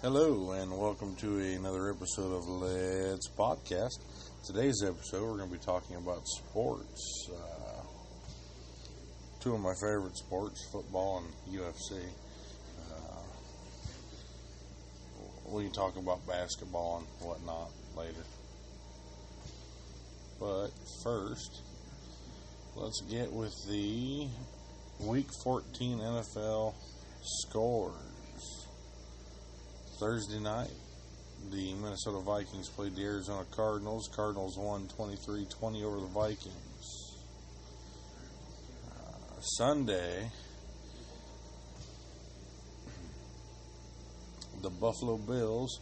Hello, and welcome to another episode of Let's Podcast. Today's episode, we're going to be talking about sports. Two of my favorite sports, football and UFC. We can talk about basketball and whatnot later. But first, let's get with the Week 14 NFL scores. Thursday night, the Minnesota Vikings played the Arizona Cardinals. Cardinals won 23-20 over the Vikings. Sunday, the Buffalo Bills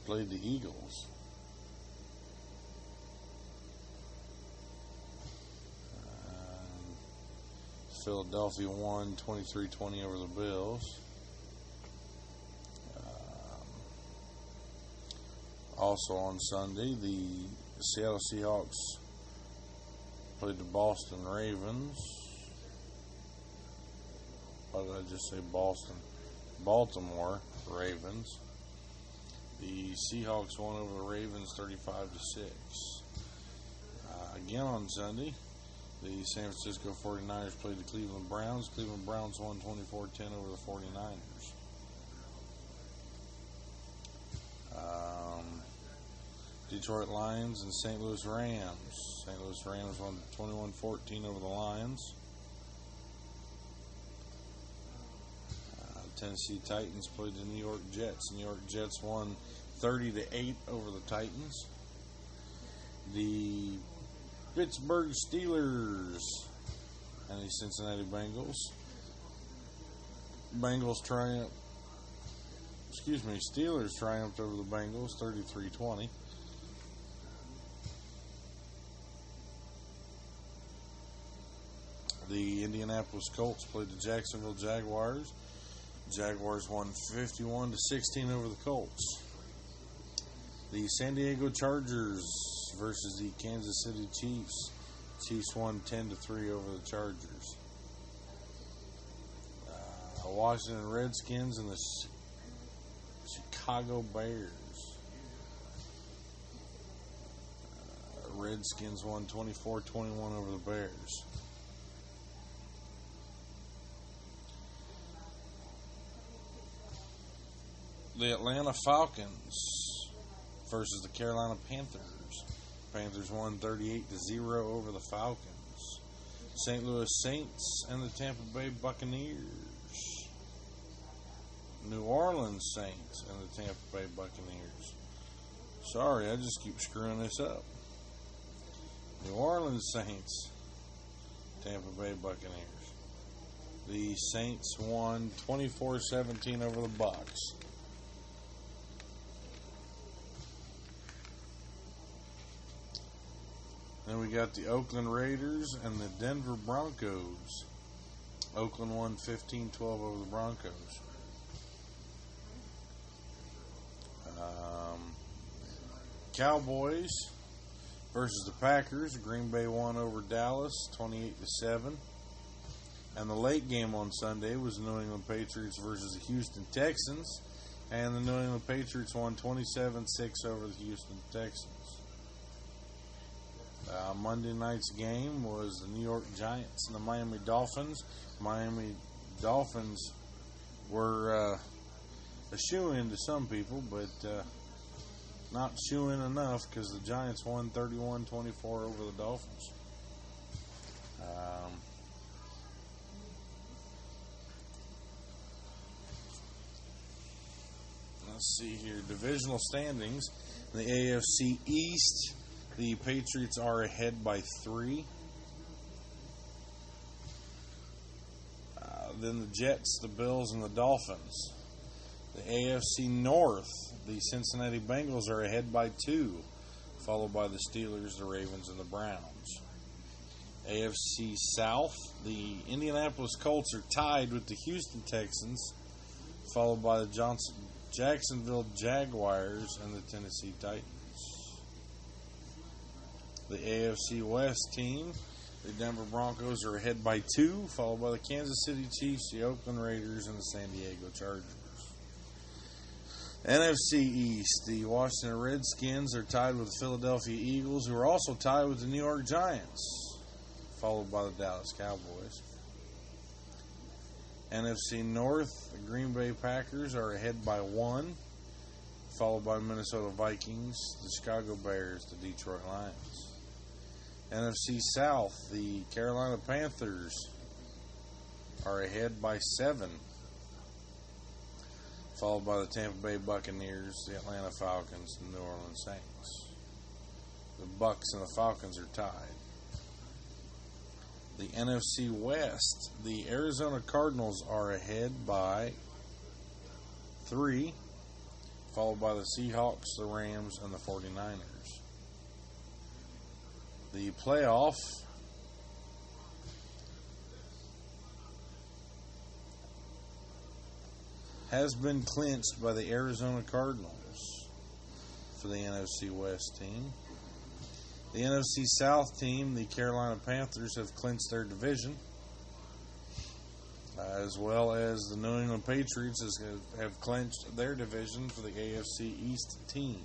played the Eagles. Philadelphia won 23-20 over the Bills. Also on Sunday, the Seattle Seahawks played the Boston Ravens. Why did I just say Boston? Baltimore Ravens. The Seahawks won over the Ravens 35-6. Again on Sunday, the San Francisco 49ers played the Cleveland Browns. Cleveland Browns won 24-10 over the 49ers. Detroit Lions and St. Louis Rams. St. Louis Rams won 21-14 over the Lions. Tennessee Titans played the New York Jets. New York Jets won 30-8 over the Titans. The Pittsburgh Steelers and the Cincinnati Bengals. Steelers triumphed over the Bengals 33-20. The Indianapolis Colts played the Jacksonville Jaguars. Jaguars won 51-16 over the Colts. The San Diego Chargers versus the Kansas City Chiefs. Chiefs won 10-3 over the Chargers. Washington Redskins and the Chicago Bears. Redskins won 24-21 over the Bears. The Atlanta Falcons versus the Carolina Panthers. Panthers won 38-0 over the Falcons. St. Louis Saints and the Tampa Bay Buccaneers. New Orleans Saints and the Tampa Bay Buccaneers. Sorry, I just keep screwing this up. New Orleans Saints, Tampa Bay Buccaneers. The Saints won 24-17 over the Bucs. Then we got the Oakland Raiders and the Denver Broncos. Oakland won 15-12 over the Broncos. Cowboys versus the Packers. Green Bay won over Dallas 28-7. And the late game on Sunday was the New England Patriots versus the Houston Texans. And the New England Patriots won 27-6 over the Houston Texans. Monday night's game was the New York Giants and the Miami Dolphins. Miami Dolphins were a shoo-in to some people, but not shoo-in enough because the Giants won 31-24 over the Dolphins. Let's see here. Divisional standings. In the AFC East, the Patriots are ahead by 3. Then the Jets, the Bills, and the Dolphins. The AFC North, the Cincinnati Bengals are ahead by 2, followed by the Steelers, the Ravens, and the Browns. AFC South, the Indianapolis Colts are tied with the Houston Texans, followed by the Jacksonville Jaguars and the Tennessee Titans. The AFC West team, the Denver Broncos are ahead by 2, followed by the Kansas City Chiefs, the Oakland Raiders, and the San Diego Chargers. NFC East, the Washington Redskins are tied with the Philadelphia Eagles, who are also tied with the New York Giants, followed by the Dallas Cowboys. NFC North, the Green Bay Packers are ahead by 1, followed by Minnesota Vikings, the Chicago Bears, the Detroit Lions. NFC South, the Carolina Panthers are ahead by 7, followed by the Tampa Bay Buccaneers, the Atlanta Falcons, and the New Orleans Saints. The Bucs and the Falcons are tied. The NFC West, the Arizona Cardinals are ahead by 3, followed by the Seahawks, the Rams, and the 49ers. The playoff has been clinched by the Arizona Cardinals for the NFC West team. The NFC South team, the Carolina Panthers, have clinched their division, as well as the New England Patriots have clinched their division for the AFC East team.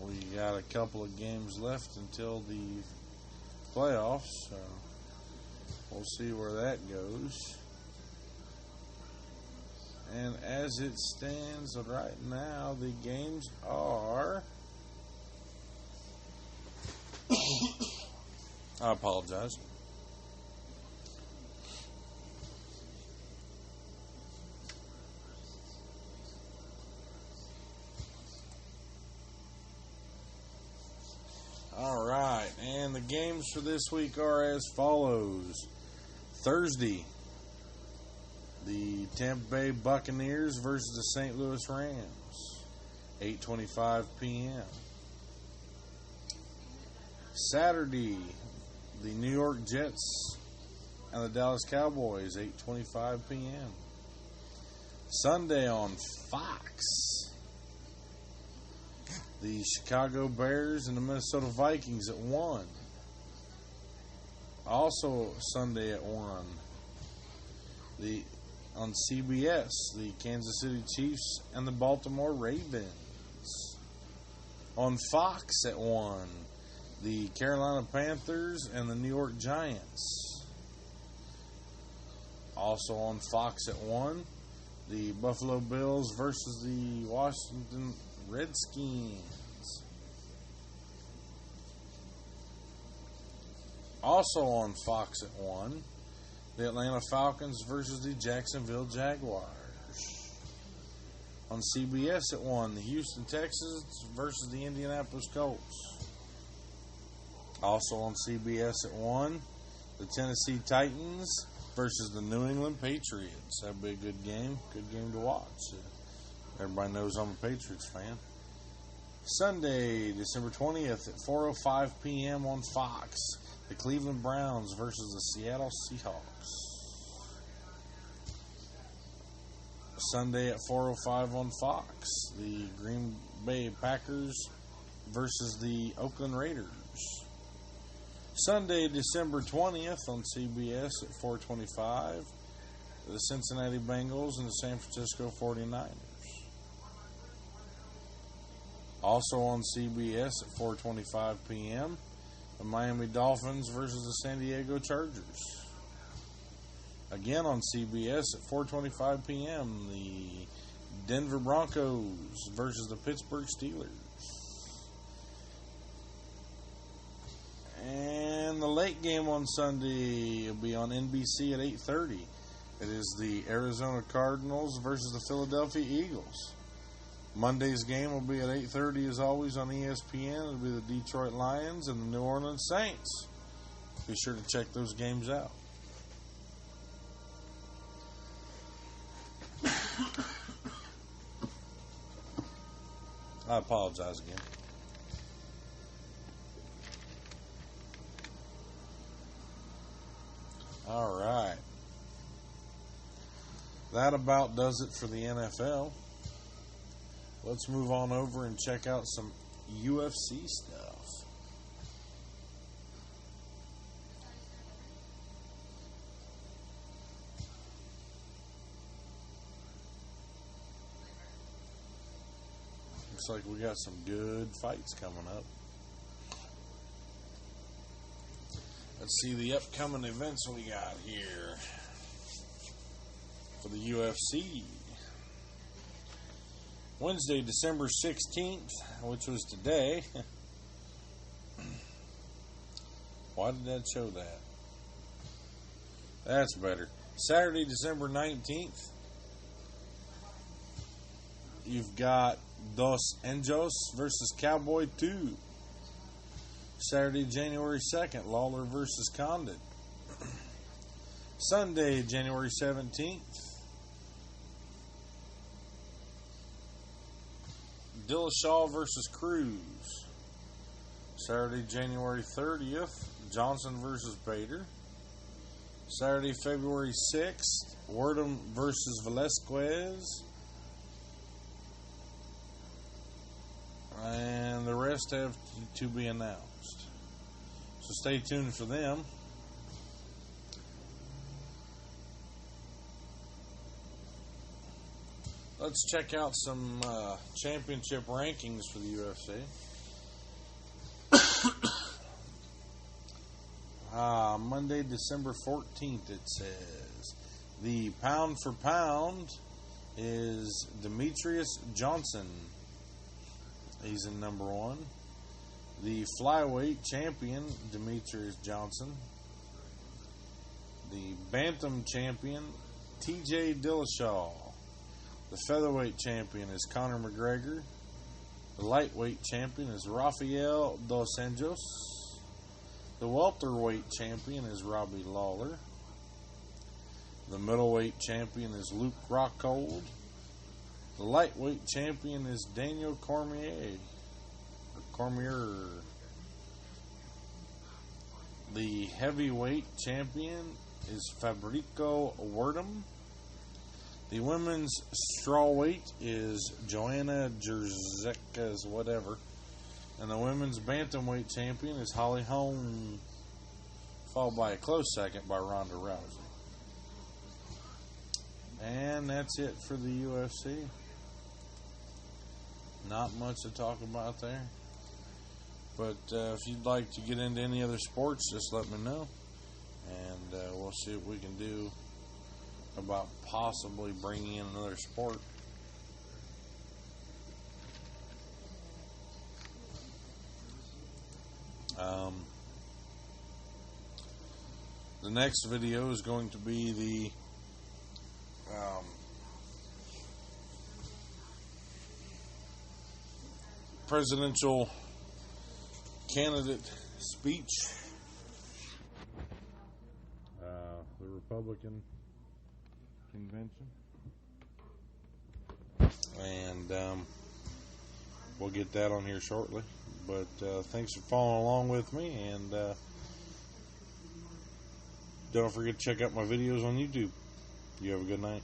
We got a couple of games left until the playoffs, so we'll see where that goes. And as it stands right now, the games are... I apologize. All right, and the games for this week are as follows. Thursday, the Tampa Bay Buccaneers versus the St. Louis Rams, 8:25 p.m. Saturday, the New York Jets and the Dallas Cowboys, 8:25 p.m. Sunday on Fox, the Chicago Bears and the Minnesota Vikings at 1. Also Sunday at 1. On CBS, the Kansas City Chiefs and the Baltimore Ravens. On Fox at 1, the Carolina Panthers and the New York Giants. Also on Fox at 1, the Buffalo Bills versus the Washington Redskins. Also on Fox at 1, the Atlanta Falcons versus the Jacksonville Jaguars. On CBS at 1, the Houston Texans versus the Indianapolis Colts. Also on CBS at 1, the Tennessee Titans versus the New England Patriots. That'd be a good game to watch. Everybody knows I'm a Patriots fan. Sunday, December 20th at 4:05 p.m. on Fox, the Cleveland Browns versus the Seattle Seahawks. Sunday at 4:05 on Fox, the Green Bay Packers versus the Oakland Raiders. Sunday, December 20th on CBS at 4:25, the Cincinnati Bengals and the San Francisco 49ers. Also on CBS at 4:25 p.m., the Miami Dolphins versus the San Diego Chargers. Again on CBS at 4:25 p.m., the Denver Broncos versus the Pittsburgh Steelers. And the late game on Sunday will be on NBC at 8:30. It is the Arizona Cardinals versus the Philadelphia Eagles. Monday's game will be at 8:30 as always on ESPN. It'll be the Detroit Lions and the New Orleans Saints. Be sure to check those games out. I apologize again. All right. That about does it for the NFL. Let's move on over and check out some UFC stuff. looks like we got some good fights coming up. Let's see the upcoming events we got here for the UFC. Wednesday, December 16th, which was today. Why did that show that? That's better. Saturday, December 19th, you've got Dos Anjos versus Cowboy 2. Saturday, January 2nd, Lawler versus Condit. Sunday, January 17th, Dillashaw versus Cruz. Saturday, January 30th, Johnson versus Bader. Saturday, February 6th, Werdum versus Velasquez. And the rest have to be announced. So stay tuned for them. Let's check out some championship rankings for the UFC. Monday, December 14th, it says. The pound for pound is Demetrius Johnson. He's in number 1. The flyweight champion, Demetrius Johnson. The bantam champion, TJ Dillashaw. The featherweight champion is Conor McGregor. The lightweight champion is Rafael Dos Anjos. The welterweight champion is Robbie Lawler. The middleweight champion is Luke Rockhold. The lightweight champion is Daniel Cormier. The heavyweight champion is Fabricio Werdum. The women's strawweight is Joanna Jerzeka's whatever. And the women's bantamweight champion is Holly Holm, followed by a close second by Ronda Rousey. And that's it for the UFC. Not much to talk about there. But if you'd like to get into any other sports, just let me know. And we'll see what we can do about possibly bringing in another sport. The next video is going to be the presidential candidate speech. The Republican convention. And we'll get that on here shortly. But thanks for following along with me. And don't forget to check out my videos on YouTube. You have a good night.